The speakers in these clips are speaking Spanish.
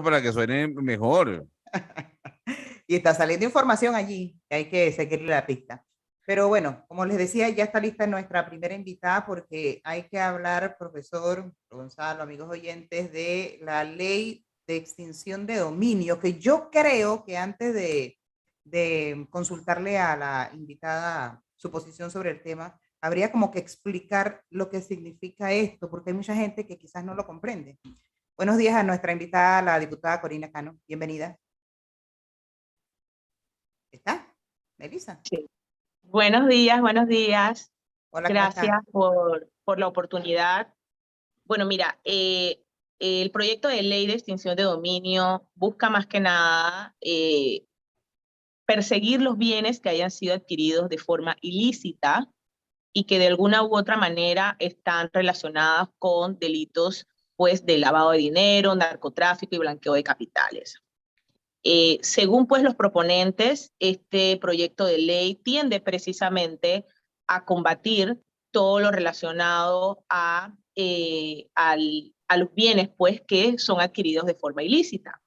para que suene mejor. Y está saliendo información allí, que hay que seguirle la pista. Pero bueno, como les decía, ya está lista nuestra primera invitada porque hay que hablar, profesor Gonzalo, amigos oyentes, de la ley de extinción de dominio, que yo creo que antes de consultarle a la invitada su posición sobre el tema, habría como que explicar lo que significa esto, porque hay mucha gente que quizás no lo comprende. Buenos días a nuestra invitada, la diputada Corina Cano. Bienvenida. ¿Está? Melissa. Sí. Buenos días, buenos días. Hola, ¿cómo Gracias está? por la oportunidad. Bueno, mira, el proyecto de ley de extinción de dominio busca más que nada perseguir los bienes que hayan sido adquiridos de forma ilícita y que de alguna u otra manera están relacionadas con delitos pues, de lavado de dinero, narcotráfico y blanqueo de capitales. Según pues los proponentes, este proyecto de ley tiende precisamente a combatir todo lo relacionado a los bienes pues que son adquiridos de forma ilícita.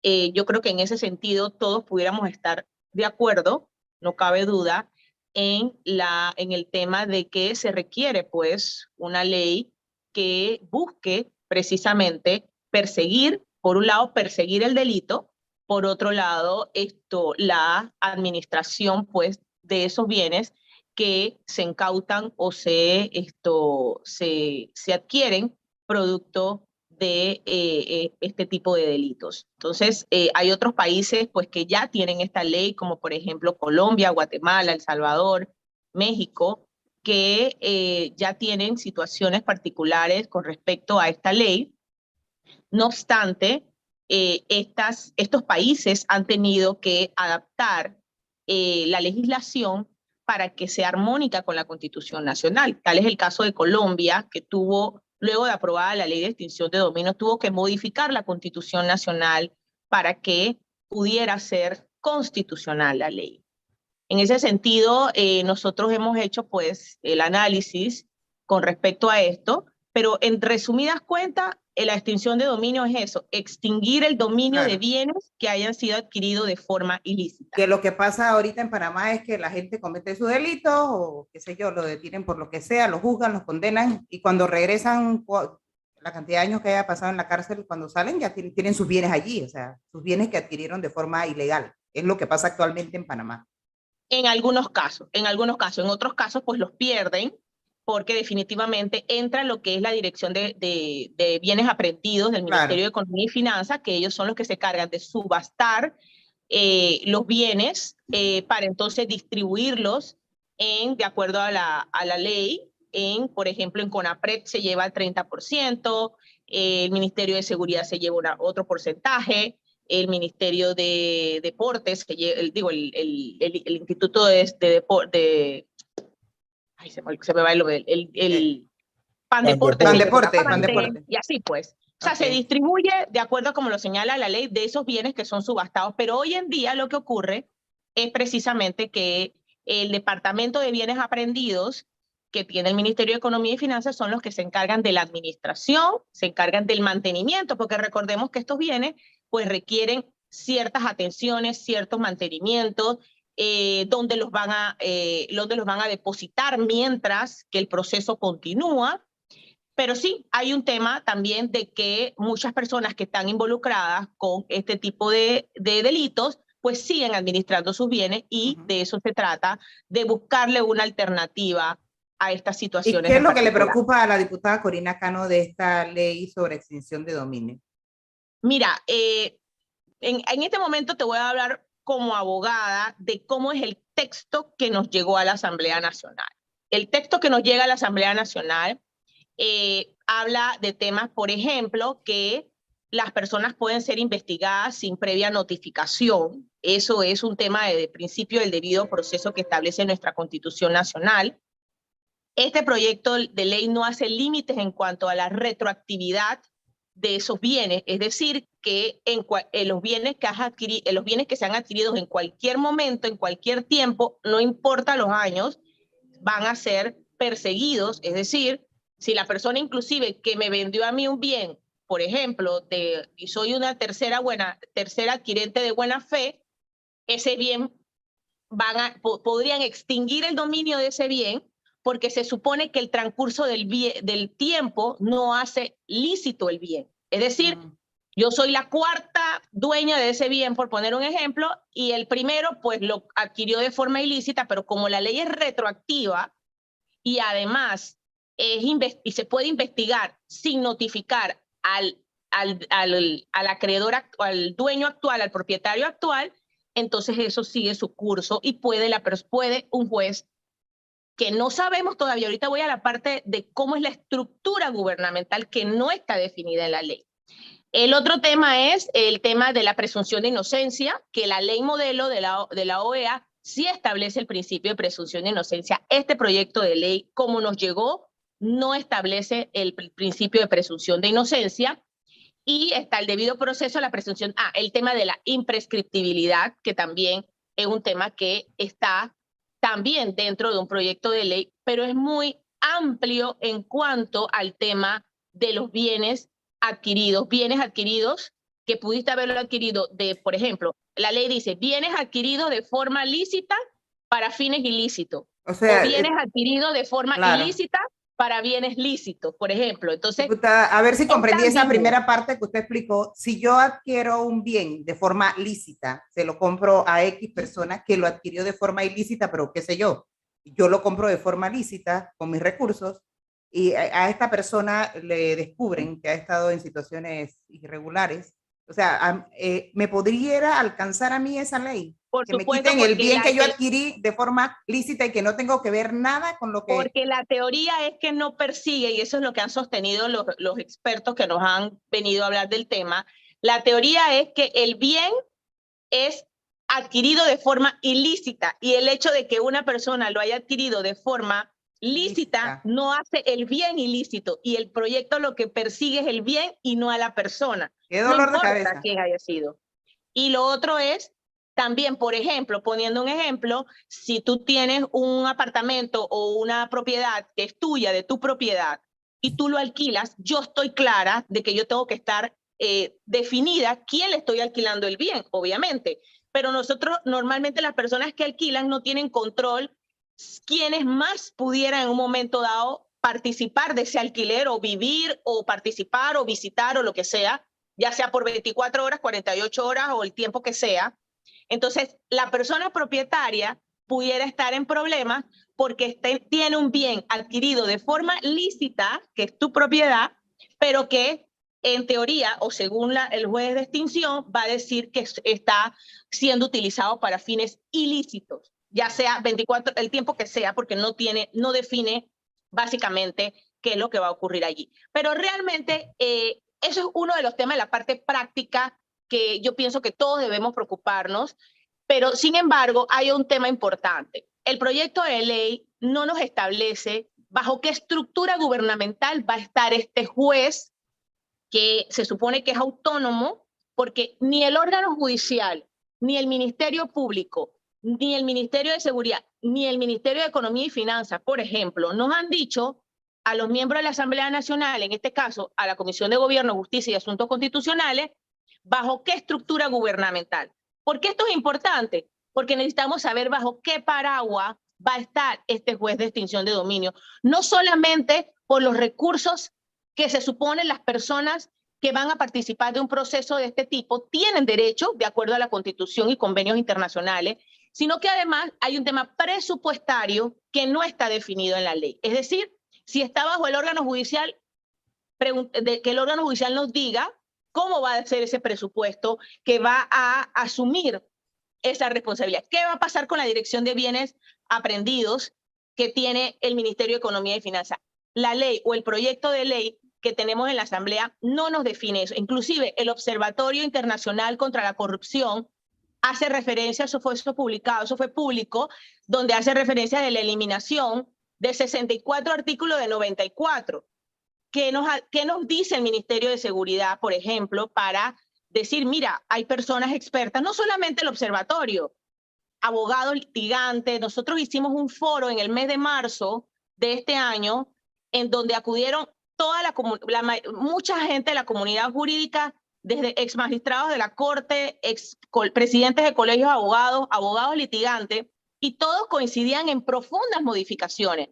Yo creo que en ese sentido todos pudiéramos estar de acuerdo, no cabe duda, en el tema de que se requiere pues una ley que busque precisamente perseguir, por un lado, perseguir el delito, por otro lado, la administración pues de esos bienes que se incautan o se adquieren producto de este tipo de delitos. Entonces, hay otros países pues, que ya tienen esta ley, como por ejemplo Colombia, Guatemala, El Salvador, México, que ya tienen situaciones particulares con respecto a esta ley. No obstante, estos países han tenido que adaptar la legislación para que sea armónica con la Constitución Nacional. Tal es el caso de Colombia, que tuvo, luego de aprobada la ley de extinción de dominio, tuvo que modificar la Constitución Nacional para que pudiera ser constitucional la ley. En ese sentido, nosotros hemos hecho pues el análisis con respecto a esto, pero en resumidas cuentas, la extinción de dominio es eso, extinguir el dominio de bienes que hayan sido adquiridos de forma ilícita. Que lo que pasa ahorita en Panamá es que la gente comete sus delitos o qué sé yo, lo detienen por lo que sea, lo juzgan, los condenan y cuando regresan, la cantidad de años que haya pasado en la cárcel, cuando salen ya tienen sus bienes allí, o sea, sus bienes que adquirieron de forma ilegal. Es lo que pasa actualmente en Panamá. En algunos casos, en otros casos pues los pierden porque definitivamente entra lo que es la dirección de bienes aprehendidos del Ministerio de Economía y Finanzas, que ellos son los que se cargan de subastar los bienes para entonces distribuirlos de acuerdo a la ley. Por ejemplo, en CONAPRED se lleva el 30%, el Ministerio de Seguridad se lleva otro porcentaje, el Ministerio de Deportes, el Instituto de ay, se me va el Pandeporte, y así pues. O sea, se distribuye de acuerdo a como lo señala la ley de esos bienes que son subastados, pero hoy en día lo que ocurre es precisamente que el Departamento de Bienes Aprehendidos que tiene el Ministerio de Economía y Finanzas son los que se encargan de la administración, se encargan del mantenimiento, porque recordemos que estos bienes pues requieren ciertas atenciones, ciertos mantenimientos, donde los van a depositar mientras que el proceso continúa. Pero sí, hay un tema también de que muchas personas que están involucradas con este tipo de delitos pues siguen administrando sus bienes y de eso se trata, de buscarle una alternativa a estas situaciones. ¿Y qué es lo que le preocupa a la diputada Corina Cano de esta ley sobre extinción de dominio? Mira, en este momento te voy a hablar como abogada de cómo es el texto que nos llegó a la Asamblea Nacional. El texto que nos llega a la Asamblea Nacional habla de temas, por ejemplo, que las personas pueden ser investigadas sin previa notificación. Eso es un tema de principio del debido proceso que establece nuestra Constitución Nacional. Este proyecto de ley no hace límites en cuanto a la retroactividad de esos bienes, es decir, que los bienes que se han adquirido en cualquier momento, en cualquier tiempo, no importa los años, van a ser perseguidos, es decir, si la persona inclusive que me vendió a mí un bien por ejemplo, y soy una tercera adquirente de buena fe, ese bien podrían extinguir el dominio de ese bien porque se supone que el transcurso del tiempo no hace lícito el bien. Es decir, yo soy la cuarta dueña de ese bien, por poner un ejemplo, y el primero pues lo adquirió de forma ilícita, pero como la ley es retroactiva y además y se puede investigar sin notificar al acreedor, al dueño actual, al propietario actual, entonces eso sigue su curso y puede un juez, que no sabemos todavía, ahorita voy a la parte de cómo es la estructura gubernamental que no está definida en la ley. El otro tema es el tema de la presunción de inocencia, que la ley modelo de la OEA sí establece el principio de presunción de inocencia. Este proyecto de ley, como nos llegó, no establece el principio de presunción de inocencia. Y está el debido proceso, la presunción, el tema de la imprescriptibilidad, que también es un tema que está también dentro de un proyecto de ley, pero es muy amplio en cuanto al tema de los bienes adquiridos que pudiste haberlo adquirido por ejemplo, la ley dice bienes adquiridos de forma lícita para fines ilícitos, O sea, bienes adquiridos de forma ilícita para bienes lícitos, por ejemplo. Entonces, a ver si comprendí esa primera parte que usted explicó. Si yo adquiero un bien de forma lícita, se lo compro a X persona que lo adquirió de forma ilícita, pero qué sé yo lo compro de forma lícita con mis recursos y a esta persona le descubren que ha estado en situaciones irregulares. O sea, ¿me podría alcanzar a mí esa ley? Por que supuesto, me quiten el bien que yo adquirí de forma lícita y que no tengo que ver nada con lo que... Porque la teoría es que no persigue, y eso es lo que han sostenido los expertos que nos han venido a hablar del tema, la teoría es que el bien es adquirido de forma ilícita y el hecho de que una persona lo haya adquirido de forma lícita no hace el bien ilícito, y el proyecto lo que persigue es el bien y no a la persona. Qué dolor de cabeza. No importa quién haya sido. Y lo otro es también, por ejemplo, poniendo un ejemplo, si tú tienes un apartamento o una propiedad que es tuya, de tu propiedad, y tú lo alquilas, yo estoy clara de que yo tengo que estar definida quién le estoy alquilando el bien, obviamente. Pero nosotros, normalmente las personas que alquilan no tienen control quiénes más pudieran en un momento dado participar de ese alquiler o vivir o participar o visitar o lo que sea, ya sea por 24 horas, 48 horas o el tiempo que sea. Entonces, la persona propietaria pudiera estar en problemas porque tiene un bien adquirido de forma lícita, que es tu propiedad, pero que en teoría o según el juez de extinción va a decir que está siendo utilizado para fines ilícitos, ya sea 24, el tiempo que sea, porque no define básicamente qué es lo que va a ocurrir allí. Pero realmente eso es uno de los temas de la parte práctica que yo pienso que todos debemos preocuparnos, pero sin embargo hay un tema importante. El proyecto de ley no nos establece bajo qué estructura gubernamental va a estar este juez que se supone que es autónomo, porque ni el órgano judicial, ni el Ministerio Público, ni el Ministerio de Seguridad, ni el Ministerio de Economía y Finanzas, por ejemplo, nos han dicho a los miembros de la Asamblea Nacional, en este caso a la Comisión de Gobierno, Justicia y Asuntos Constitucionales, bajo qué estructura gubernamental. ¿Por qué esto es importante? Porque necesitamos saber bajo qué paraguas va a estar este juez de extinción de dominio, no solamente por los recursos que se supone las personas que van a participar de un proceso de este tipo tienen derecho, de acuerdo a la Constitución y convenios internacionales, sino que además hay un tema presupuestario que no está definido en la ley. Es decir, si está bajo el órgano judicial, que el órgano judicial nos diga cómo va a ser ese presupuesto que va a asumir esa responsabilidad. ¿Qué va a pasar con la dirección de bienes aprendidos que tiene el Ministerio de Economía y Finanzas? La ley o el proyecto de ley que tenemos en la Asamblea no nos define eso. Inclusive el Observatorio Internacional contra la Corrupción hace referencia, eso fue publicado, eso fue público, donde hace referencia de la eliminación de 64 artículos de 94. ¿Qué nos dice el Ministerio de Seguridad, por ejemplo, para decir, mira, hay personas expertas, no solamente el observatorio, abogados litigantes? Nosotros hicimos un foro en el mes de marzo de este año en donde acudieron mucha gente de la comunidad jurídica, desde ex magistrados de la Corte, presidentes de colegios de abogados, abogados litigantes, y todos coincidían en profundas modificaciones.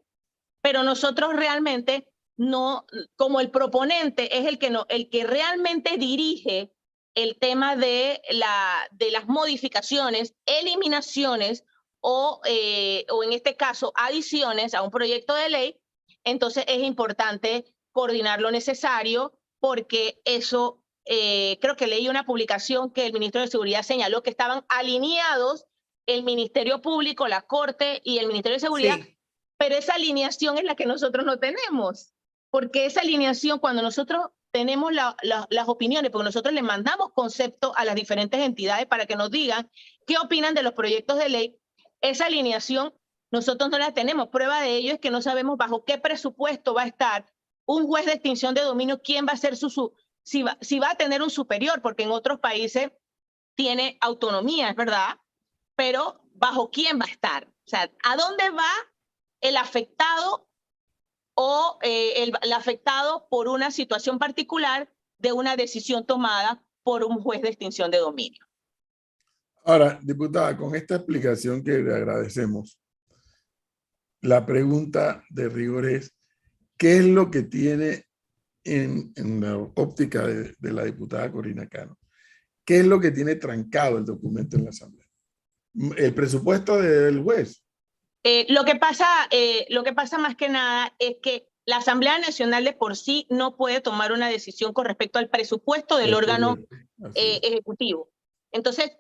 Pero nosotros realmente no, como el proponente es el que realmente dirige el tema de las modificaciones, eliminaciones o en este caso adiciones a un proyecto de ley, entonces es importante coordinar lo necesario, porque eso, creo que leí una publicación que el ministro de Seguridad señaló que estaban alineados el Ministerio Público, la Corte y el Ministerio de Seguridad, Sí. pero esa alineación es la que nosotros no tenemos, porque esa alineación, cuando nosotros tenemos las opiniones, porque nosotros le mandamos conceptos a las diferentes entidades para que nos digan qué opinan de los proyectos de ley, esa alineación nosotros no la tenemos. Prueba de ello es que no sabemos bajo qué presupuesto va a estar un juez de extinción de dominio, quién va a ser si va a tener un superior, porque en otros países tiene autonomía, es verdad, pero bajo quién va a estar. O sea, ¿a dónde va el afectado o el afectado por una situación particular de una decisión tomada por un juez de extinción de dominio? Ahora, diputada, con esta explicación que le agradecemos, la pregunta de rigor es, ¿qué es lo que tiene en la óptica de la diputada Corina Cano? ¿Qué es lo que tiene trancado el documento en la Asamblea? ¿El presupuesto del juez? Lo que pasa más que nada es que la Asamblea Nacional de por sí no puede tomar una decisión con respecto al presupuesto del órgano ejecutivo. Entonces,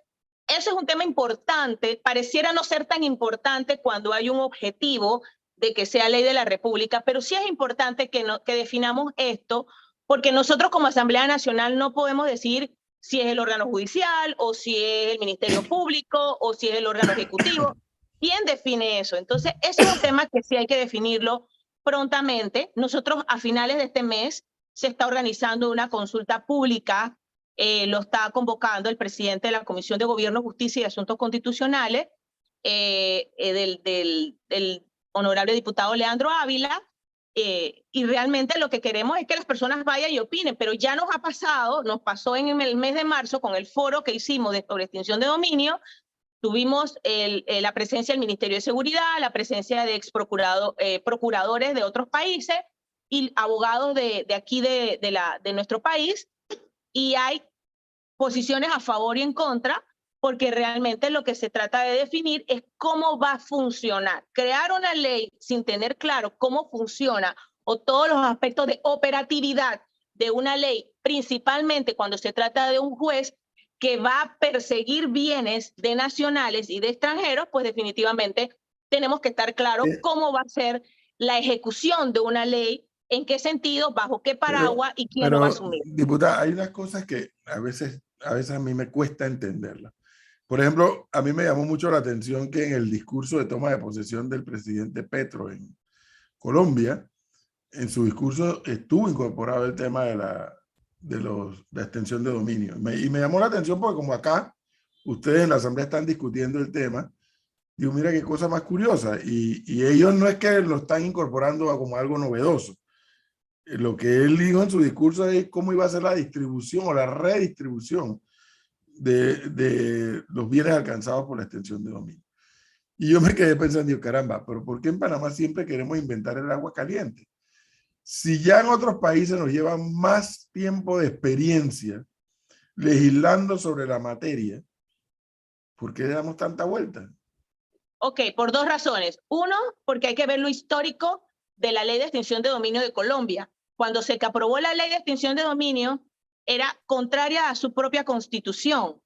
eso es un tema importante, pareciera no ser tan importante cuando hay un objetivo de que sea ley de la República, pero sí es importante que definamos esto, porque nosotros como Asamblea Nacional no podemos decir si es el órgano judicial o si es el Ministerio Público o si es el órgano ejecutivo. ¿Quién define eso? Entonces, ese es un tema que sí hay que definirlo prontamente. Nosotros a finales de este mes se está organizando una consulta pública, lo está convocando el presidente de la Comisión de Gobierno, Justicia y Asuntos Constitucionales, del honorable diputado Leandro Ávila, y realmente lo que queremos es que las personas vayan y opinen, pero ya nos pasó en el mes de marzo con el foro que hicimos sobre extinción de dominio. Tuvimos la presencia del Ministerio de Seguridad, la presencia de procuradores de otros países y abogados de aquí de nuestro país, y hay posiciones a favor y en contra, porque realmente lo que se trata de definir es cómo va a funcionar. Crear una ley sin tener claro cómo funciona o todos los aspectos de operatividad de una ley, principalmente cuando se trata de un juez que va a perseguir bienes de nacionales y de extranjeros, pues definitivamente tenemos que estar claros cómo va a ser la ejecución de una ley, en qué sentido, bajo qué paraguas y quién lo va a asumir. Diputada, hay unas cosas que a veces a mí me cuesta entenderlas. Por ejemplo, a mí me llamó mucho la atención que en el discurso de toma de posesión del presidente Petro en Colombia, en su discurso estuvo incorporado el tema de la extensión de dominio. Y me llamó la atención porque como acá ustedes en la Asamblea están discutiendo el tema, digo, mira qué cosa más curiosa. Y ellos no es que lo están incorporando como algo novedoso. Lo que él dijo en su discurso es cómo iba a ser la distribución o la redistribución de los bienes alcanzados por la extensión de dominio. Y yo me quedé pensando, digo, caramba, pero ¿por qué en Panamá siempre queremos inventar el agua caliente? Si ya en otros países nos llevan más tiempo de experiencia legislando sobre la materia, ¿por qué le damos tanta vuelta? Ok, por dos razones. Uno, porque hay que ver lo histórico de la ley de extinción de dominio de Colombia. Cuando se aprobó la ley de extinción de dominio, era contraria a su propia constitución.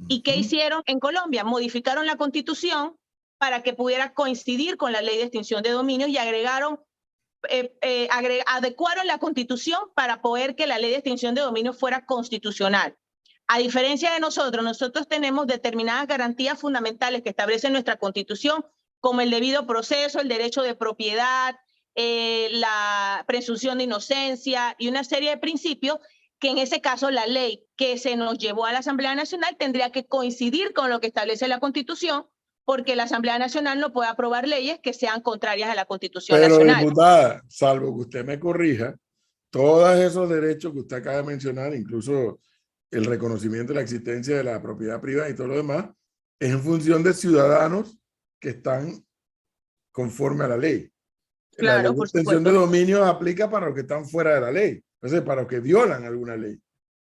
¿Y qué hicieron en Colombia? Modificaron la constitución para que pudiera coincidir con la ley de extinción de dominio y adecuaron la constitución para poder que la ley de extinción de dominio fuera constitucional. A diferencia de nosotros tenemos determinadas garantías fundamentales que establece nuestra constitución, como el debido proceso, el derecho de propiedad, la presunción de inocencia y una serie de principios que en ese caso la ley que se nos llevó a la Asamblea Nacional tendría que coincidir con lo que establece la Constitución, porque la Asamblea Nacional no puede aprobar leyes que sean contrarias a la Constitución nacional. Pero diputada, salvo que usted me corrija, todos esos derechos que usted acaba de mencionar, incluso el reconocimiento de la existencia de la propiedad privada y todo lo demás, es en función de ciudadanos que están conforme a la ley. La Claro, ley de por extensión de supuesto. dominio aplica para los que están fuera de la ley, entonces para los que violan alguna ley.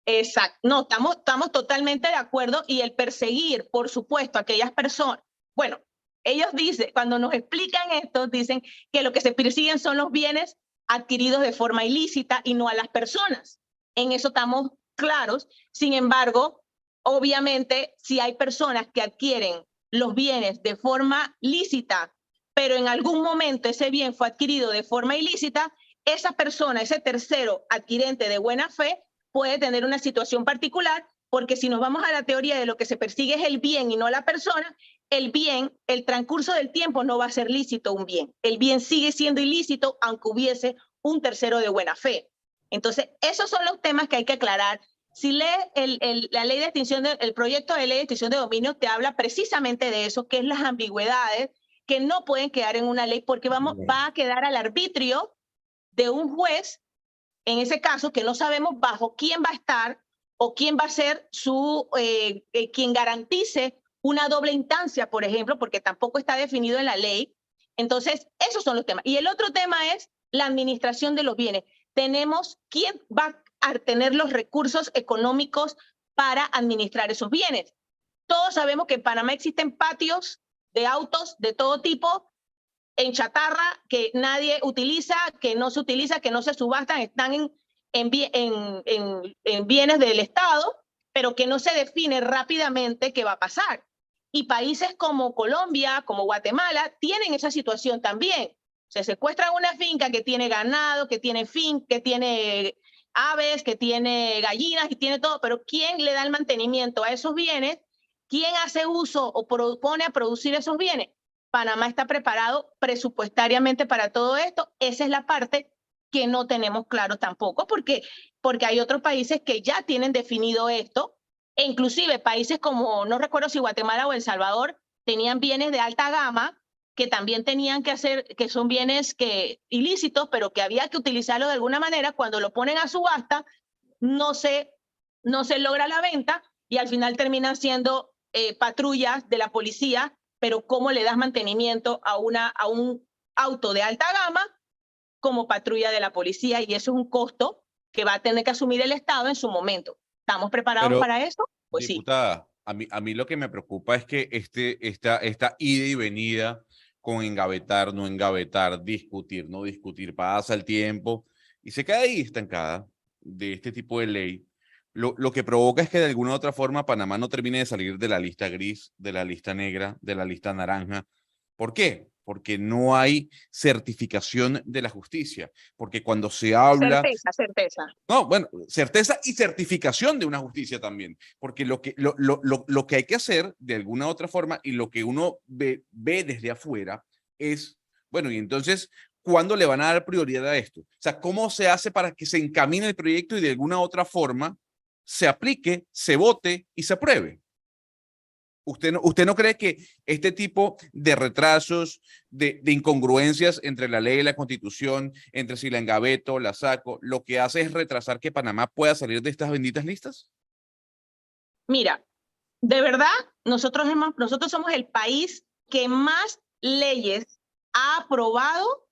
Exacto. No, estamos totalmente de acuerdo y el perseguir, por supuesto, a aquellas personas, bueno, ellos dicen, cuando nos explican esto, dicen que lo que se persiguen son los bienes adquiridos de forma ilícita y no a las personas. En eso estamos claros. Sin embargo, obviamente, si hay personas que adquieren los bienes de forma lícita, pero en algún momento ese bien fue adquirido de forma ilícita, esa persona, ese tercero adquirente de buena fe, puede tener una situación particular, porque si nos vamos a la teoría de lo que se persigue es el bien y no la persona, el bien, el transcurso del tiempo no va a ser lícito un bien. El bien sigue siendo ilícito aunque hubiese un tercero de buena fe. Entonces, esos son los temas que hay que aclarar. Si lee la ley de extinción, el proyecto de ley de extinción de dominio te habla precisamente de eso, que es las ambigüedades que no pueden quedar en una ley porque va a quedar al arbitrio de un juez, en ese caso, que no sabemos bajo quién va a estar o quién va a ser quien garantice una doble instancia, por ejemplo, porque tampoco está definido en la ley. Entonces, esos son los temas. Y el otro tema es la administración de los bienes. Tenemos quién va a tener los recursos económicos para administrar esos bienes. Todos sabemos que en Panamá existen patios de autos de todo tipo, en chatarra, que nadie utiliza, que no se utiliza, que no se subastan, están en bienes del Estado, pero que no se define rápidamente qué va a pasar. Y países como Colombia, como Guatemala, tienen esa situación también. Se secuestran una finca que tiene ganado, que tiene que tiene aves, que tiene gallinas y tiene todo, pero ¿quién le da el mantenimiento a esos bienes? ¿Quién hace uso o propone a producir esos bienes? Panamá está preparado presupuestariamente para todo esto. Esa es la parte que no tenemos claro tampoco, porque hay otros países que ya tienen definido esto, e inclusive países como, no recuerdo si Guatemala o El Salvador, tenían bienes de alta gama que también tenían que hacer, que son bienes ilícitos, pero que había que utilizarlo de alguna manera. Cuando lo ponen a subasta, no se logra la venta y al final terminan siendo patrullas de la policía, pero ¿cómo le das mantenimiento a un auto de alta gama como patrulla de la policía? Y eso es un costo que va a tener que asumir el Estado en su momento. ¿Estamos preparados para eso? Pues diputada, sí. A mí lo que me preocupa es que esta ida y venida con engavetar, no engavetar, discutir, no discutir, pasa el tiempo y se queda ahí estancada de este tipo de ley. Lo que provoca es que de alguna u otra forma Panamá no termine de salir de la lista gris, de la lista negra, de la lista naranja. ¿Por qué? Porque no hay certificación de la justicia. Porque cuando se habla... Certeza. No, bueno, certeza y certificación de una justicia también. Porque lo que hay que hacer de alguna u otra forma y lo que uno ve desde afuera es, bueno, y entonces, ¿cuándo le van a dar prioridad a esto? O sea, ¿cómo se hace para que se encamine el proyecto y de alguna u otra forma se aplique, se vote y se apruebe? ¿Usted no cree que este tipo de retrasos, de incongruencias entre la ley y la Constitución, entre si la engaveto, la saco, lo que hace es retrasar que Panamá pueda salir de estas benditas listas? Mira, de verdad, nosotros somos el país que más leyes ha aprobado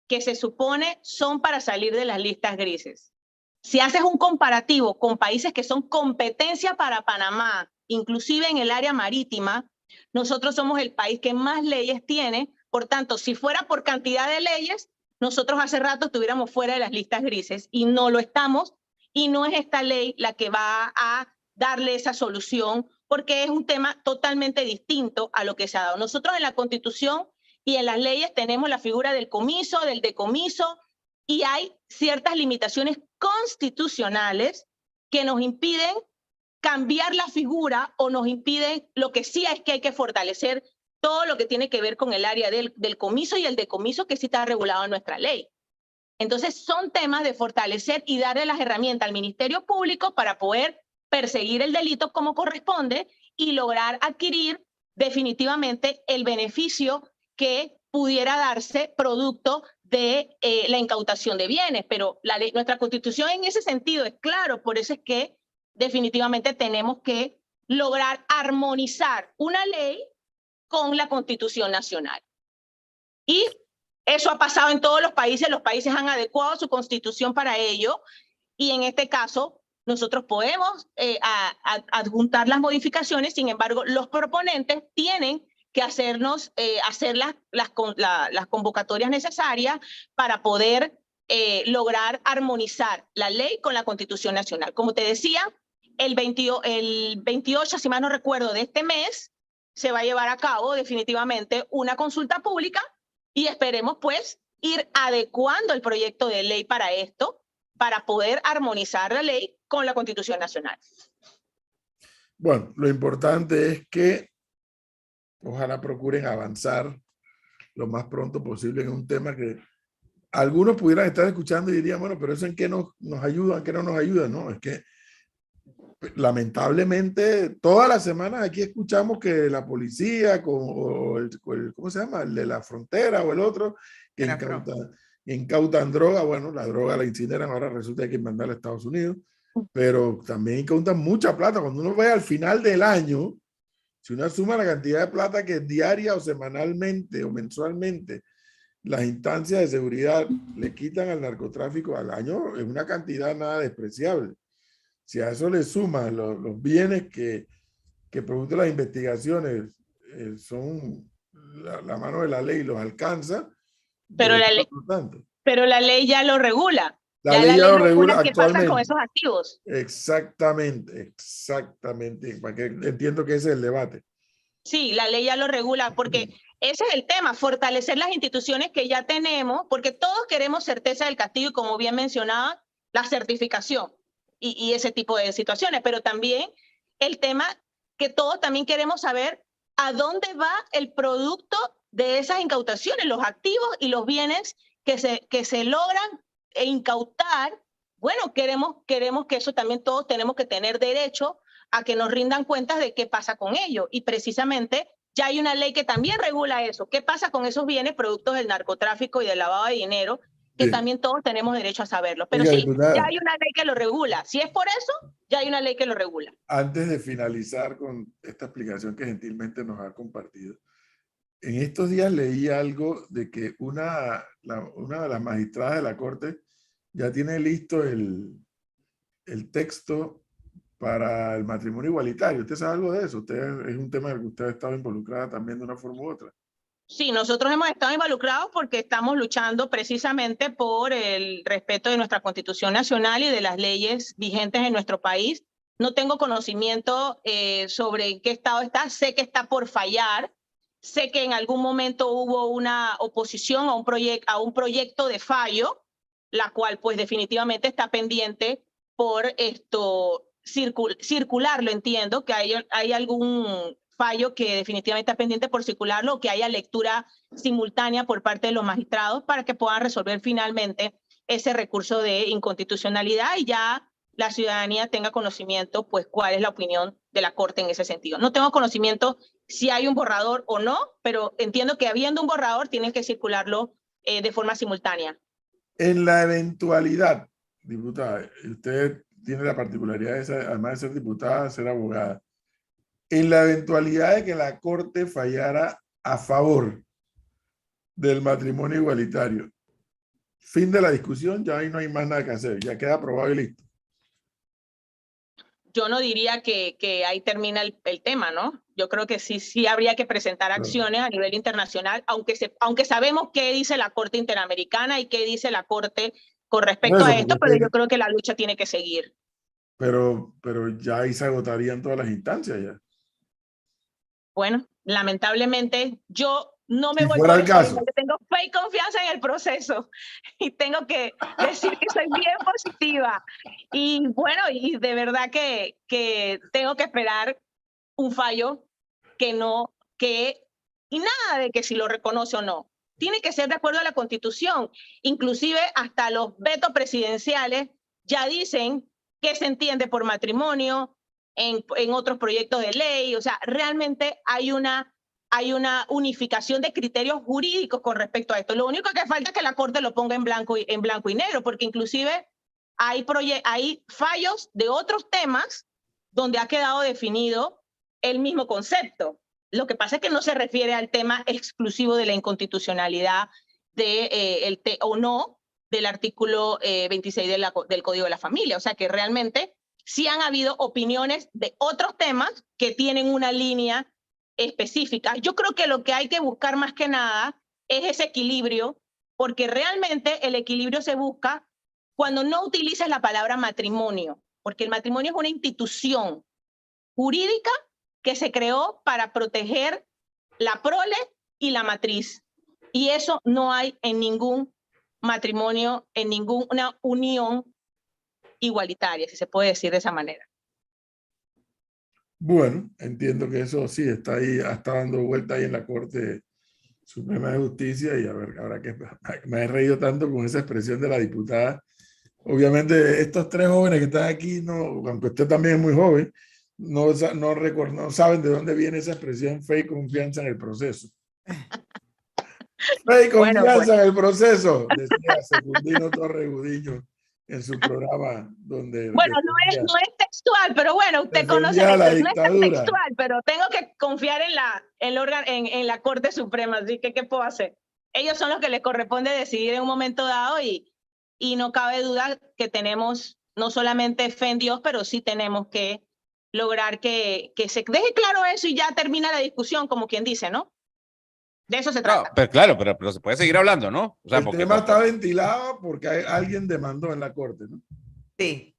que se supone son para salir de las listas grises. Si haces un comparativo con países que son competencia para Panamá, inclusive en el área marítima, nosotros somos el país que más leyes tiene. Por tanto, si fuera por cantidad de leyes, nosotros hace rato estuviéramos fuera de las listas grises y no lo estamos, y no es esta ley la que va a darle esa solución, porque es un tema totalmente distinto a lo que se ha dado. Nosotros en la Constitución y en las leyes tenemos la figura del comiso, del decomiso, y hay ciertas limitaciones constitucionales que nos impiden cambiar la figura o nos impiden, lo que sí es que hay que fortalecer todo lo que tiene que ver con el área del comiso y el decomiso, que sí está regulado en nuestra ley. Entonces son temas de fortalecer y darle las herramientas al Ministerio Público para poder perseguir el delito como corresponde y lograr adquirir definitivamente el beneficio que pudiera darse producto de la incautación de bienes, pero la ley, nuestra Constitución en ese sentido es claro, por eso es que definitivamente tenemos que lograr armonizar una ley con la Constitución Nacional. Y eso ha pasado en todos los países han adecuado su Constitución para ello, y en este caso nosotros podemos adjuntar las modificaciones, sin embargo, los proponentes tienen que hacernos, hacer las convocatorias necesarias para poder lograr armonizar la ley con la Constitución Nacional. Como te decía, el 28, si mal no recuerdo, de este mes, se va a llevar a cabo definitivamente una consulta pública y esperemos pues ir adecuando el proyecto de ley para esto, para poder armonizar la ley con la Constitución Nacional. Bueno, lo importante es que ojalá procuren avanzar lo más pronto posible en un tema que algunos pudieran estar escuchando y dirían, bueno, pero eso en qué nos ayuda, en qué no nos ayuda. No, es que lamentablemente todas las semanas aquí escuchamos que la policía ¿cómo se llama? El de la frontera o el otro, que incautan droga. Bueno, la droga la incineran, ahora resulta que hay que mandarla a Estados Unidos, pero también incautan mucha plata. Cuando uno ve al final del año, si uno suma la cantidad de plata que diaria o semanalmente o mensualmente las instancias de seguridad le quitan al narcotráfico al año, es una cantidad nada despreciable. Si a eso le suman los bienes que producto de las investigaciones son la mano de la ley los alcanza. Pero la ley ya lo regula. La ley ya lo regula ¿Qué pasa con esos activos? Exactamente. Para que entiendo que ese es el debate. Sí, la ley ya lo regula, porque ese es el tema, fortalecer las instituciones que ya tenemos, porque todos queremos certeza del castigo y, como bien mencionaba, la certificación y ese tipo de situaciones, pero también el tema que todos también queremos saber a dónde va el producto de esas incautaciones, los activos y los bienes que se logran incautar. Bueno, queremos que eso también todos tenemos que tener derecho a que nos rindan cuentas de qué pasa con ello. Y precisamente ya hay una ley que también regula eso. ¿Qué pasa con esos bienes productos del narcotráfico y del lavado de dinero? Que sí, también todos tenemos derecho a saberlo. Pero sí, diputada, ya hay una ley que lo regula. Si es por eso, ya hay una ley que lo regula. Antes de finalizar con esta explicación que gentilmente nos ha compartido, en estos días leí algo de que una de las magistradas de la Corte ya tiene listo el texto para el matrimonio igualitario. ¿Usted sabe algo de eso? Es un tema en el que usted ha estado involucrada también de una forma u otra. Sí, nosotros hemos estado involucrados porque estamos luchando precisamente por el respeto de nuestra Constitución Nacional y de las leyes vigentes en nuestro país. No tengo conocimiento sobre en qué estado está. Sé que está por fallar. Sé que en algún momento hubo una oposición a un proyecto de fallo, la cual pues definitivamente está pendiente por circularlo. Entiendo que hay algún fallo que definitivamente está pendiente por circularlo, que haya lectura simultánea por parte de los magistrados para que puedan resolver finalmente ese recurso de inconstitucionalidad y ya la ciudadanía tenga conocimiento, pues, cuál es la opinión de la Corte en ese sentido. No tengo conocimiento si hay un borrador o no, pero entiendo que habiendo un borrador tienen que circularlo de forma simultánea. En la eventualidad, diputada, usted tiene la particularidad de ser, además de ser diputada, ser abogada. En la eventualidad de que la Corte fallara a favor del matrimonio igualitario, fin de la discusión, ya ahí no hay más nada que hacer, ya queda aprobado y listo. Yo no diría que ahí termina el tema, ¿no? Yo creo que sí habría que presentar acciones a nivel internacional, aunque sabemos qué dice la Corte Interamericana y qué dice la Corte con respecto a esto, pero yo creo que la lucha tiene que seguir. Pero ya ahí se agotarían todas las instancias ya. Bueno, lamentablemente yo no me si voy fuera por el caso. porque tengo fe y confianza en el proceso y tengo que decir que soy bien positiva y bueno, y de verdad que tengo que esperar un fallo y nada de que si lo reconoce o no. Tiene que ser de acuerdo a la Constitución. Inclusive hasta los vetos presidenciales ya dicen qué se entiende por matrimonio en otros proyectos de ley. O sea, realmente hay una hay una unificación de criterios jurídicos con respecto a esto. Lo único que falta es que la Corte lo ponga en blanco y negro, porque inclusive hay fallos de otros temas donde ha quedado definido el mismo concepto. Lo que pasa es que no se refiere al tema exclusivo de la inconstitucionalidad o no del artículo 26 del Código de la Familia. O sea que realmente sí han habido opiniones de otros temas que tienen una línea específica. Yo creo que lo que hay que buscar más que nada es ese equilibrio, porque realmente el equilibrio se busca cuando no utilizas la palabra matrimonio, porque el matrimonio es una institución jurídica que se creó para proteger la prole y la matriz. Y eso no hay en ningún matrimonio, en ninguna unión igualitaria, si se puede decir de esa manera. Bueno, entiendo que eso sí está ahí, está dando vuelta ahí en la Corte Suprema de Justicia y a ver, ahora que me he reído tanto con esa expresión de la diputada. Obviamente estos tres jóvenes que están aquí, no, aunque usted también es muy joven, no saben de dónde viene esa expresión fe y confianza en el proceso. Fe y confianza en el proceso, decía Secundino Torres Gudiño en su programa donde... Bueno, no es textual, pero bueno, usted conoce la no es textual, pero tengo que confiar en la Corte Suprema, así que ¿qué puedo hacer? Ellos son los que les corresponde decidir en un momento dado y no cabe duda que tenemos no solamente fe en Dios, pero sí tenemos que lograr que se deje claro eso y ya termina la discusión, como quien dice, ¿no? De eso se trata. Pero se puede seguir hablando, ¿no? O sea, el tema está ventilado porque alguien demandó en la Corte, ¿no? Sí.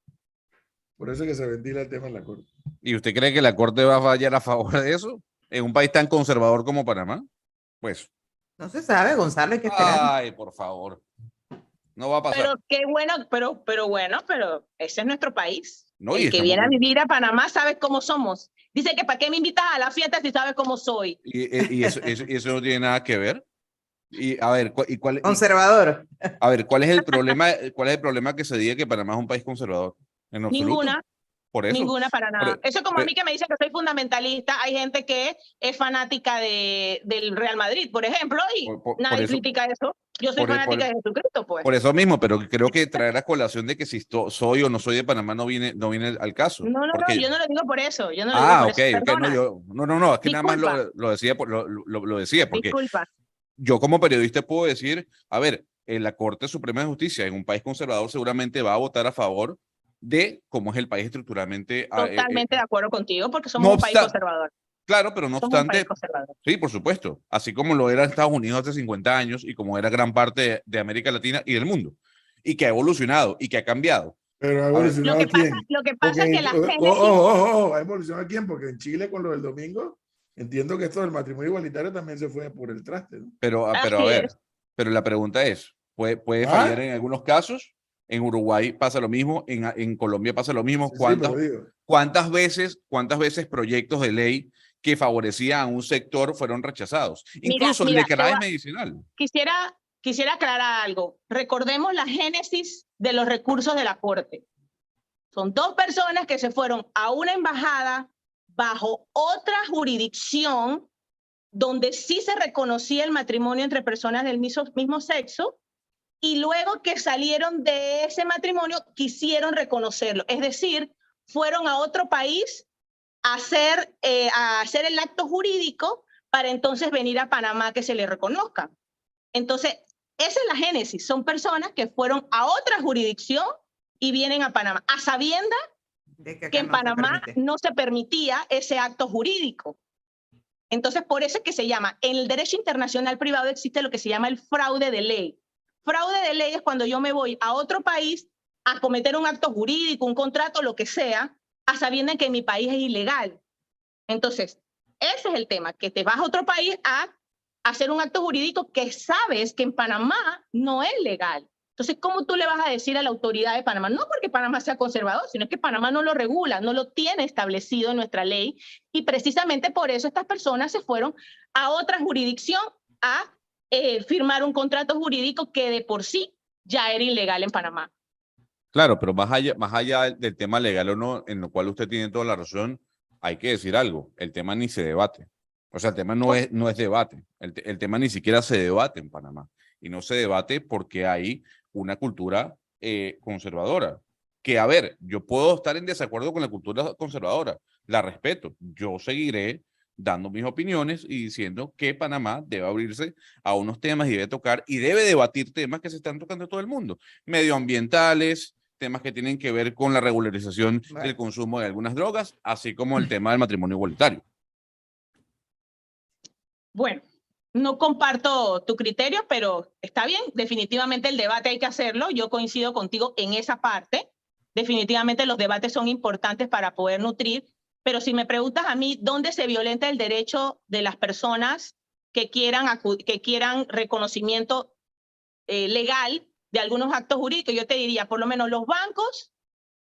Por eso es que se ventila el tema en la Corte. ¿Y usted cree que la Corte va a fallar a favor de eso? En un país tan conservador como Panamá. Pues. No se sabe, Gonzalo, hay que esperar. Ay, por favor. No va a pasar. Pero qué bueno, pero ese es nuestro país. No, el que viene a vivir a Panamá sabe cómo somos. Dice que ¿para qué me invitas a la fiesta si sabes cómo soy? Y eso no tiene nada que ver. Y a ver, conservador. A ver, ¿cuál es el problema que se diga que Panamá es un país conservador? En absoluto. Ninguna. Por eso. Ninguna para nada. Eso como a mí que me dice que soy fundamentalista, hay gente que es fanática del Real Madrid, por ejemplo, y nadie critica eso. Yo soy fanática de Jesucristo, pues. Por eso mismo, pero creo que traer a colación de que si soy o no soy de Panamá no viene al caso. No, yo no lo digo por eso. Yo no lo digo por eso. No, es que Disculpa. nada más lo decía, lo decía porque Disculpa. Yo como periodista puedo decir, a ver, en la Corte Suprema de Justicia, en un país conservador, seguramente va a votar a favor de cómo es el país estructuralmente. Totalmente de acuerdo contigo, porque somos un país conservador. Claro, pero no obstante, sí, por supuesto, así como lo era Estados Unidos hace 50 años y como era gran parte de América Latina y del mundo, y que ha evolucionado y que ha cambiado. Pero ha evolucionado lo que pasa es que la gente... ¿Ha evolucionado quién? Porque en Chile con lo del domingo, entiendo que esto del matrimonio igualitario también se fue por el traste, ¿no? Pero a ver, pero la pregunta es, ¿puede fallar en algunos casos? En Uruguay pasa lo mismo, en Colombia pasa lo mismo. ¿Cuántas veces proyectos de ley que favorecían a un sector fueron rechazados? Incluso el de cannabis medicinal. Quisiera aclarar algo. Recordemos la génesis de los recursos de la Corte. Son dos personas que se fueron a una embajada bajo otra jurisdicción donde sí se reconocía el matrimonio entre personas del mismo sexo, y luego que salieron de ese matrimonio quisieron reconocerlo. Es decir, fueron a otro país a hacer el acto jurídico para entonces venir a Panamá que se les reconozca. Entonces, esa es la génesis. Son personas que fueron a otra jurisdicción y vienen a Panamá, a sabiendas que en Panamá no se permitía ese acto jurídico. Entonces, por eso es que se llama, en el derecho internacional privado existe lo que se llama el fraude de ley. Fraude de ley es cuando yo me voy a otro país a cometer un acto jurídico, un contrato, lo que sea, a sabiendas que en mi país es ilegal. Entonces, ese es el tema, que te vas a otro país a hacer un acto jurídico que sabes que en Panamá no es legal. Entonces, ¿cómo tú le vas a decir a la autoridad de Panamá? No porque Panamá sea conservador, sino que Panamá no lo regula, no lo tiene establecido en nuestra ley, y precisamente por eso estas personas se fueron a otra jurisdicción a firmar un contrato jurídico que de por sí ya era ilegal en Panamá. Claro, pero más allá del tema legal o no, en lo cual usted tiene toda la razón, hay que decir algo, el tema ni se debate. O sea, el tema no es debate. El tema ni siquiera se debate en Panamá. Y no se debate porque hay una cultura conservadora. Que, a ver, yo puedo estar en desacuerdo con la cultura conservadora. La respeto. Yo seguiré dando mis opiniones y diciendo que Panamá debe abrirse a unos temas y debe tocar y debe debatir temas que se están tocando en todo el mundo. Medioambientales, temas que tienen que ver con la regularización del consumo de algunas drogas, así como el tema del matrimonio igualitario. Bueno, no comparto tu criterio, pero está bien, definitivamente el debate hay que hacerlo, yo coincido contigo en esa parte, definitivamente los debates son importantes para poder nutrir, pero si me preguntas a mí, ¿dónde se violenta el derecho de las personas que quieran reconocimiento legal de algunos actos jurídicos? Yo te diría, por lo menos los bancos,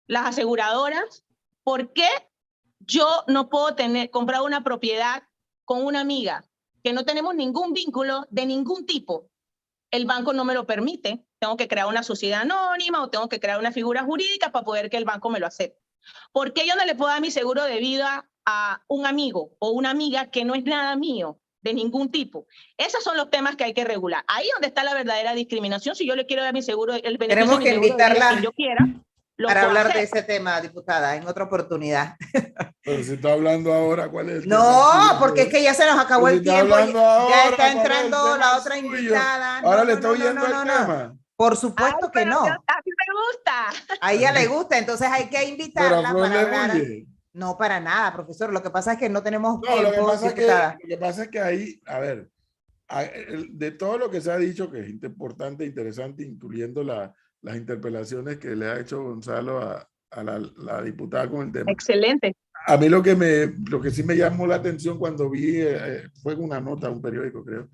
las aseguradoras, ¿por qué yo no puedo comprar una propiedad con una amiga que no tenemos ningún vínculo de ningún tipo? El banco no me lo permite. Tengo que crear una sociedad anónima o tengo que crear una figura jurídica para poder que el banco me lo acepte. ¿Por qué yo no le puedo dar mi seguro de vida a un amigo o una amiga que no es nada mío, de ningún tipo? Esos son los temas que hay que regular. Ahí donde está la verdadera discriminación. Si yo le quiero dar mi seguro, el beneficio Tenemos de que mi seguro de vida a invitarla quien yo quiera, para hablar de ese tema, diputada, en otra oportunidad. Pero si está hablando ahora, ¿cuál es el tema? No, porque es que ya se nos acabó el tiempo. Ya está ¿cuál es el entrando tema la otra suyo? invitada. Ahora le está oyendo el tema. Por supuesto que no. A mí me gusta. A ella le gusta, entonces hay que Pero a invitarla Flor para le hablar. huye. No, para nada, profesor. Lo que pasa es que no tenemos No, lo que tiempo, pasa diputada. lo que pasa es que ahí, a ver, de todo lo que se ha dicho, que es importante, interesante, incluyendo las interpelaciones que le ha hecho Gonzalo a la diputada con el tema. Excelente. A mí lo que sí me llamó la atención cuando vi, fue una nota, un periódico creo,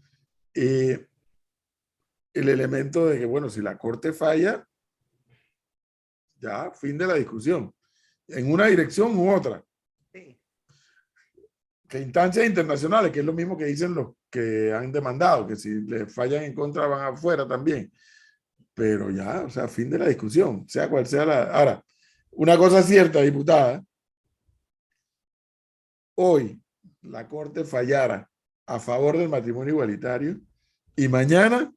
el elemento de que, bueno, si la Corte falla, ya, fin de la discusión, en una dirección u otra. Sí. Que instancias internacionales, que es lo mismo que dicen los que han demandado, que si le fallan en contra van afuera también. Pero ya, o sea, fin de la discusión, sea cual sea la... Ahora, una cosa cierta, diputada, hoy la Corte fallara a favor del matrimonio igualitario y mañana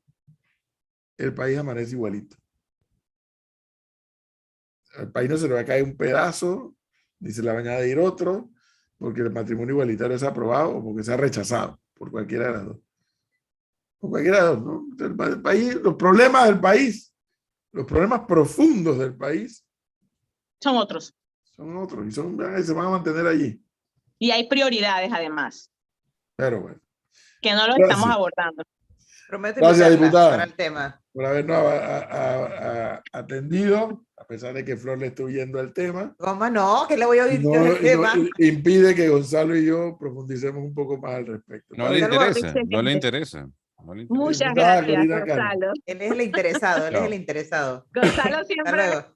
el país amanece igualito. Al país no se le va a caer un pedazo, ni se le va a añadir otro, porque el matrimonio igualitario es aprobado o porque se ha rechazado, por cualquiera de las dos. Por cualquiera de las dos, ¿no? El país, los problemas del país, los problemas profundos del país Son otros. son otros y se van a mantener allí. Y hay prioridades además, Pero bueno. que no lo Gracias. estamos abordando. Prometo Gracias, invitarla diputada, para el tema. por habernos atendido, a pesar de que Flor le esté huyendo al tema. ¿Cómo no? ¿Qué le voy a oír No, del tema? impide que Gonzalo y yo profundicemos un poco más al respecto. No le interesa, no le interesa. No le interesa. Muchas Diputada gracias, Corina Cano. Gonzalo. Él es el interesado, él es Chao. el interesado. Gonzalo Hasta siempre luego.